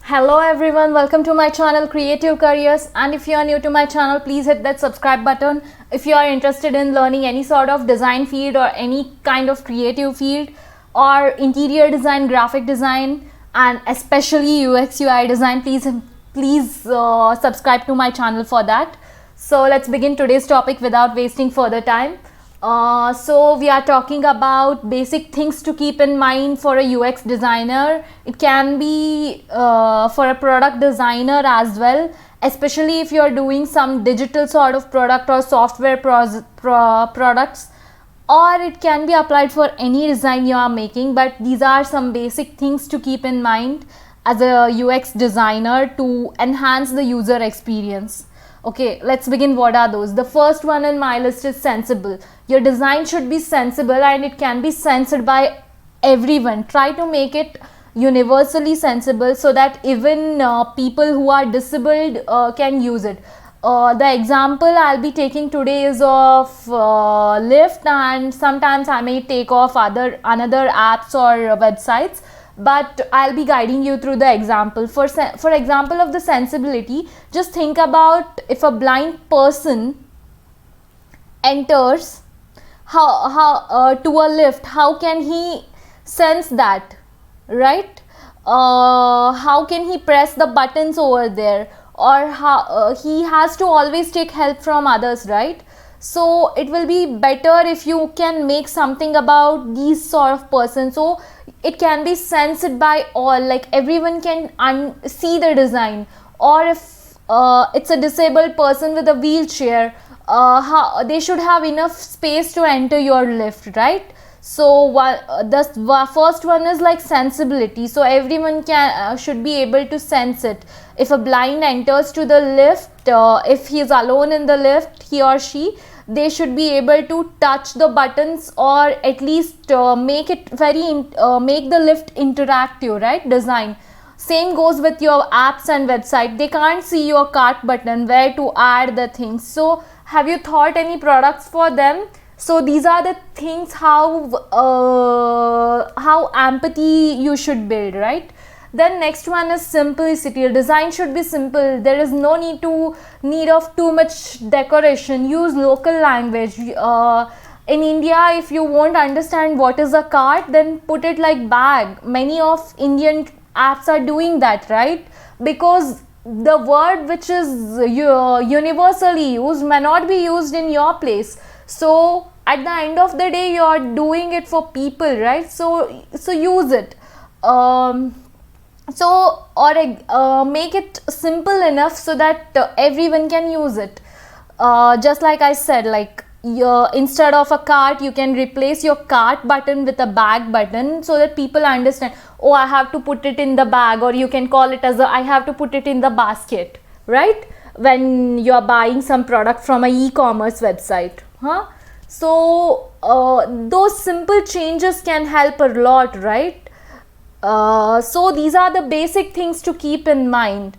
Hello everyone, welcome to my channel Creative Careers, and if you are new to my channel, please hit that subscribe button. If you are interested in learning any sort of design field or any kind of creative field or interior design, graphic design, and especially UX UI design, please subscribe to my channel for that. So let's begin today's topic without wasting further time. So we are talking about basic things to keep in mind for a UX designer. It can be for a product designer as well, especially if you are doing some digital sort of product or software products, or it can be applied for any design you are making. But these are some basic things to keep in mind as a UX designer to enhance the user experience. Okay, let's begin. What are those? The first one in my list is sensible. Your design should be sensible and it can be sensed by everyone. Try to make it universally sensible so that even people who are disabled can use it. The example I'll be taking today is of Lyft, and sometimes I may take off another apps or websites, but I'll be guiding you through the example. For example of the sensibility, just think about if a blind person enters to a lift, how can he sense that, right? How can he press the buttons over there, or how he has to always take help from others, right? So it will be better if you can make something about these sort of persons, so it can be sensed by all, like everyone can see the design. Or if it's a disabled person with a wheelchair, they should have enough space to enter your lift, right? So the first one is like sensibility, so everyone should be able to sense it. If a blind enters to the lift, if he is alone in the lift, he or she, they should be able to touch the buttons, or at least make it make the lift interactive, right? Design. Same goes with your apps and website. They can't see your cart button, where to add the things. So have you thought any products for them? So these are the things how empathy you should build, right? Then next one is simplicity. Your design should be simple. There is no need of too much decoration. Use local language. In India, if you won't understand what is a cart, then put it like bag. Many of Indian apps are doing that, right? Because the word which is universally used may not be used in your place. So at the end of the day, you are doing it for people, right? So use it. Make it simple enough so that everyone can use it. Just like I said, like instead of a cart, you can replace your cart button with a bag button, so that people understand, oh, I have to put it in the bag, or you can call it as I have to put it in the basket, right? When you are buying some product from a e-commerce website, So those simple changes can help a lot, right? So these are the basic things to keep in mind.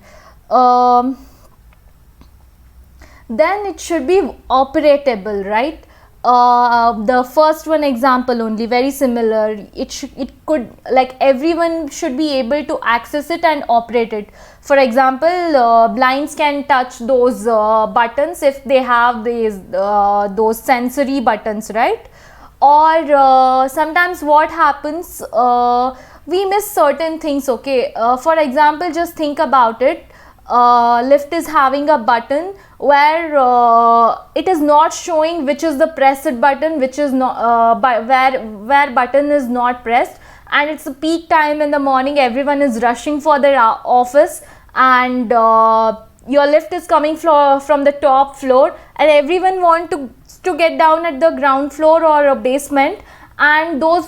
Then it should be operatable, right? The first one example only, very similar. It could, like, everyone should be able to access it and operate it. For example, blinds can touch those buttons if they have those sensory buttons, right? Or sometimes what happens, we miss certain things. Okay, for example, just think about it. Lift is having a button where it is not showing which is the pressed button, which is not where button is not pressed, and it's a peak time in the morning. Everyone is rushing for their office, and your lift is coming from the top floor, and everyone want to get down at the ground floor or a basement. And those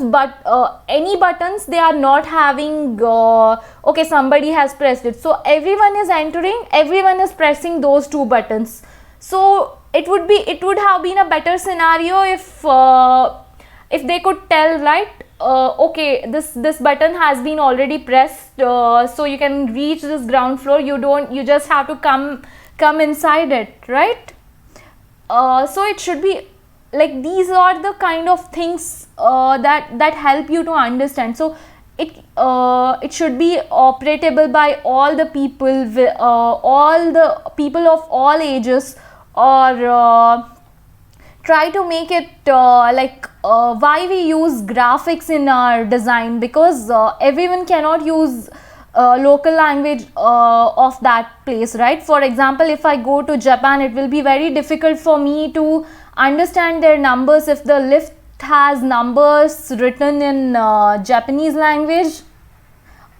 any buttons, they are not having okay, somebody has pressed it, so everyone is entering, everyone is pressing those two buttons. So it would have been a better scenario if they could tell, right? Okay, this button has been already pressed, so you can reach this ground floor. You just have to come inside it, right? So it should be like, these are the kind of things that help you to understand. So it should be operatable by all the people, all the people of all ages, or try to make it why we use graphics in our design, because everyone cannot use local language of that place, right? For example, if I go to Japan, it will be very difficult for me to understand their numbers if the lift has numbers written in Japanese language.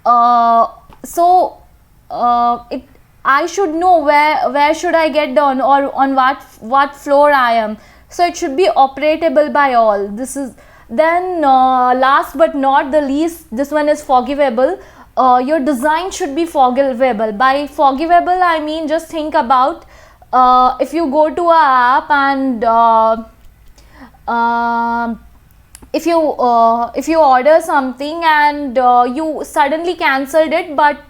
I should know where should I get down, or on what floor I am. So it should be operatable by all. This is then last but not the least, this one is forgivable. Your design should be forgivable. By forgivable, I mean, just think about if you go to a app and if you order something and you suddenly cancelled it, but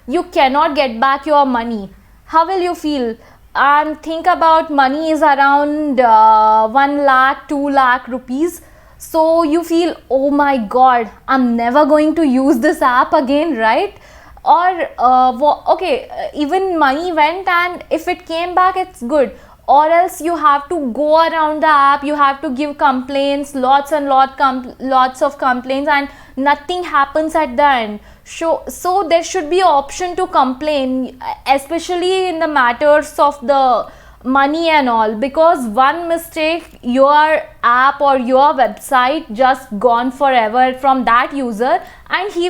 you cannot get back your money, how will you feel? And think about money is around 1 lakh, 2 lakh rupees. So you feel, oh my god, I'm never going to use this app again, right? Or okay, even money went, and if it came back, it's good. Or else you have to go around the app, you have to give complaints, lots of complaints, and nothing happens at the end. So there should be an option to complain, especially in the matters of the money and all, because one mistake, your app or your website just gone forever from that user, and he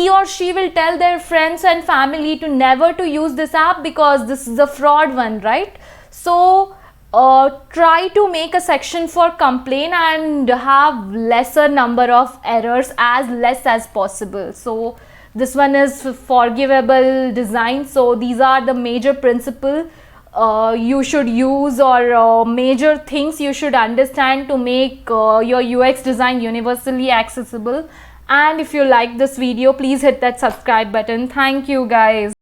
or she will tell their friends and family to never to use this app because this is a fraud one, right? So try to make a section for complaint and have lesser number of errors, as less as possible. So this one is forgivable design. So these are the major principles you should use, or major things you should understand to make your UX design universally accessible. And if you like this video, please hit that subscribe button. Thank you guys.